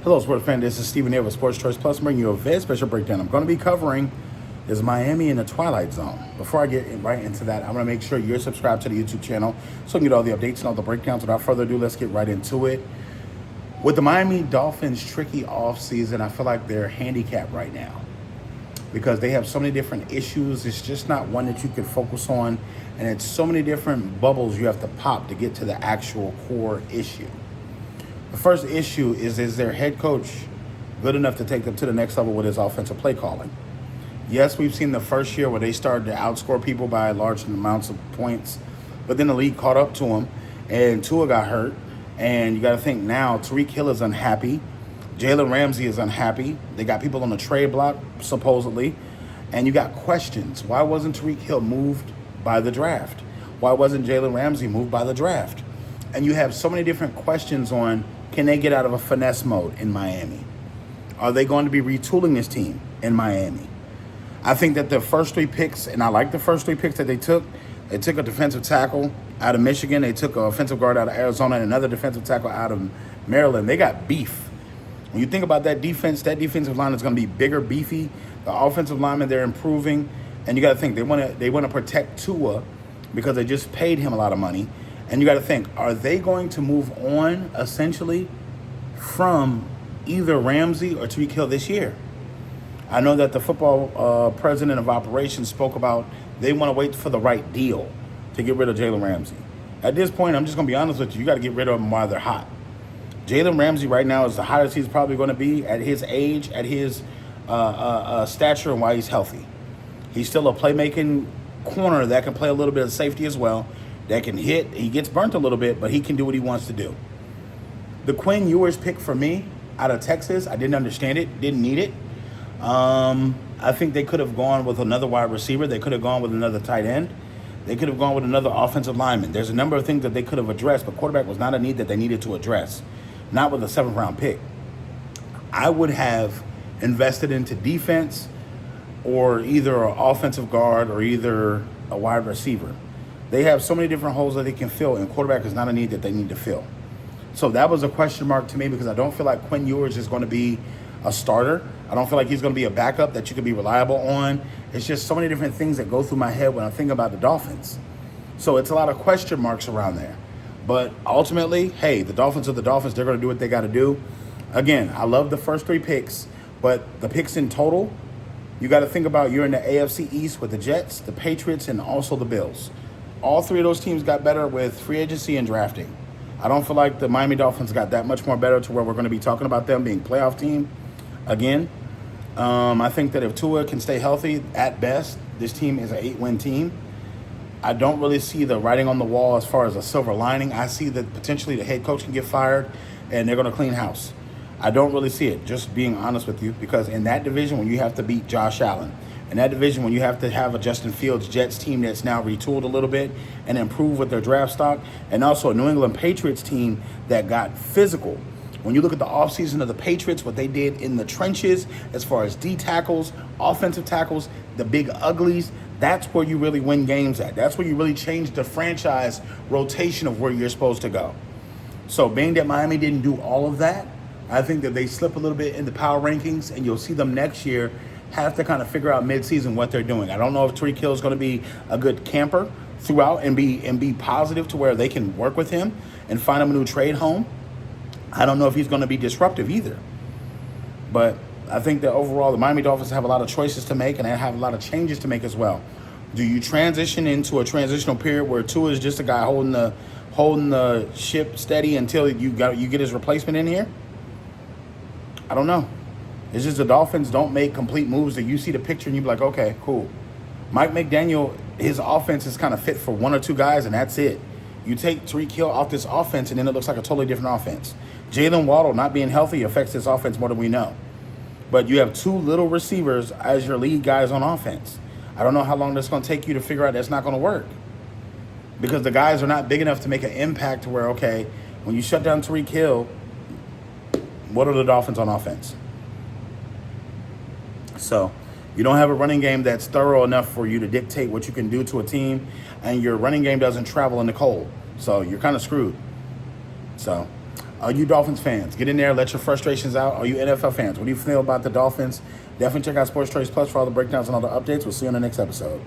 Hello, sports fan. This is Stephen here with Sports Choice Plus, bringing you a very special breakdown. I'm going to be covering is Miami in the Twilight Zone. Before I get right into that, I'm going to make sure you're subscribed to the YouTube channel so you can get all the updates and all the breakdowns. Without further ado, let's get right into it. With the Miami Dolphins' tricky offseason, I feel like they're handicapped right now because they have so many different issues. It's just not one that you can focus on, and it's so many different bubbles you have to pop to get to the actual core issue. The first issue is their head coach good enough to take them to the next level with his offensive play calling? Yes, we've seen the first year where they started to outscore people by large amounts of points, but then the league caught up to them, and Tua got hurt. And you got to think now, Tyreek Hill is unhappy. Jalen Ramsey is unhappy. They got people on the trade block, supposedly. And you got questions. Why wasn't Tyreek Hill moved by the draft? Why wasn't Jalen Ramsey moved by the draft? And you have so many different questions on, can they get out of a finesse mode in Miami? Are they going to be retooling this team in Miami? I think that the first three picks, and I like the first three picks that they took a defensive tackle out of Michigan. They took an offensive guard out of Arizona and another defensive tackle out of Maryland. They got beef. When you think about that defensive line is going to be bigger, beefy. The offensive linemen, they're improving. And you got to think, they want to protect Tua because they just paid him a lot of money. And you got to think, are they going to move on, essentially, from either Ramsey or Tyreek Hill this year? I know that the football president of operations spoke about they want to wait for the right deal to get rid of Jalen Ramsey. At this point, I'm just going to be honest with you. You got to get rid of them while they're hot. Jalen Ramsey right now is the hottest he's probably going to be at his age, at his stature, and while he's healthy. He's still a playmaking corner that can play a little bit of safety as well, that can hit. He gets burnt a little bit, but he can do what he wants to do. The Quinn Ewers pick for me out of Texas, I didn't understand it, didn't need it. I think they could have gone with another wide receiver. They could have gone with another tight end. They could have gone with another offensive lineman. There's a number of things that they could have addressed, but quarterback was not a need that they needed to address, not with a 7th-round pick. I would have invested into defense or either an offensive guard or either a wide receiver. They have so many different holes that they can fill, and quarterback is not a need that they need to fill. So that was a question mark to me because I don't feel like Quinn Ewers is going to be a starter. I don't feel like he's going to be a backup that you can be reliable on. It's just so many different things that go through my head when I think about the Dolphins. So it's a lot of question marks around there. But ultimately, hey, the Dolphins are the Dolphins. They're going to do what they got to do. Again, I love the first three picks, but the picks in total, you got to think about you're in the AFC East with the Jets, the Patriots, and also the Bills. All three of those teams got better with free agency and drafting. I don't feel like the Miami Dolphins got that much more better to where we're going to be talking about them being playoff team again. I think that if Tua can stay healthy, at best, this team is an 8-win team. I don't really see the writing on the wall as far as a silver lining. I see that potentially the head coach can get fired and they're going to clean house. I don't really see it, just being honest with you, because in that division, when you have to beat Josh Allen, in that division, when you have to have a Justin Fields Jets team that's now retooled a little bit and improved with their draft stock, and also a New England Patriots team that got physical. When you look at the offseason of the Patriots, what they did in the trenches as far as D tackles, offensive tackles, the big uglies, that's where you really win games at. That's where you really change the franchise rotation of where you're supposed to go. So being that Miami didn't do all of that, I think that they slip a little bit in the power rankings, and you'll see them next year have to kind of figure out midseason what they're doing. I don't know if Tyreek Hill is going to be a good camper throughout and be positive to where they can work with him and find him a new trade home. I don't know if he's going to be disruptive either. But I think that overall the Miami Dolphins have a lot of choices to make, and they have a lot of changes to make as well. Do you transition into a transitional period where Tua is just a guy holding the ship steady until you get his replacement in here? I don't know. It's just the Dolphins don't make complete moves that you see the picture and you be like, okay, cool. Mike McDaniel, his offense is kind of fit for one or two guys, and that's it. You take Tyreek Hill off this offense, and then it looks like a totally different offense. Jalen Waddle not being healthy affects this offense more than we know. But you have two little receivers as your lead guys on offense. I don't know how long that's going to take you to figure out that's not going to work. Because the guys are not big enough to make an impact to where, okay, when you shut down Tyreek Hill, what are the Dolphins on offense? So you don't have a running game that's thorough enough for you to dictate what you can do to a team, and your running game doesn't travel in the cold. So you're kind of screwed. So All you Dolphins fans, get in there, let your frustrations out. All you NFL fans, what do you feel about the Dolphins? Definitely check out Sports Choice Plus for all the breakdowns and all the updates. We'll see you on the next episode.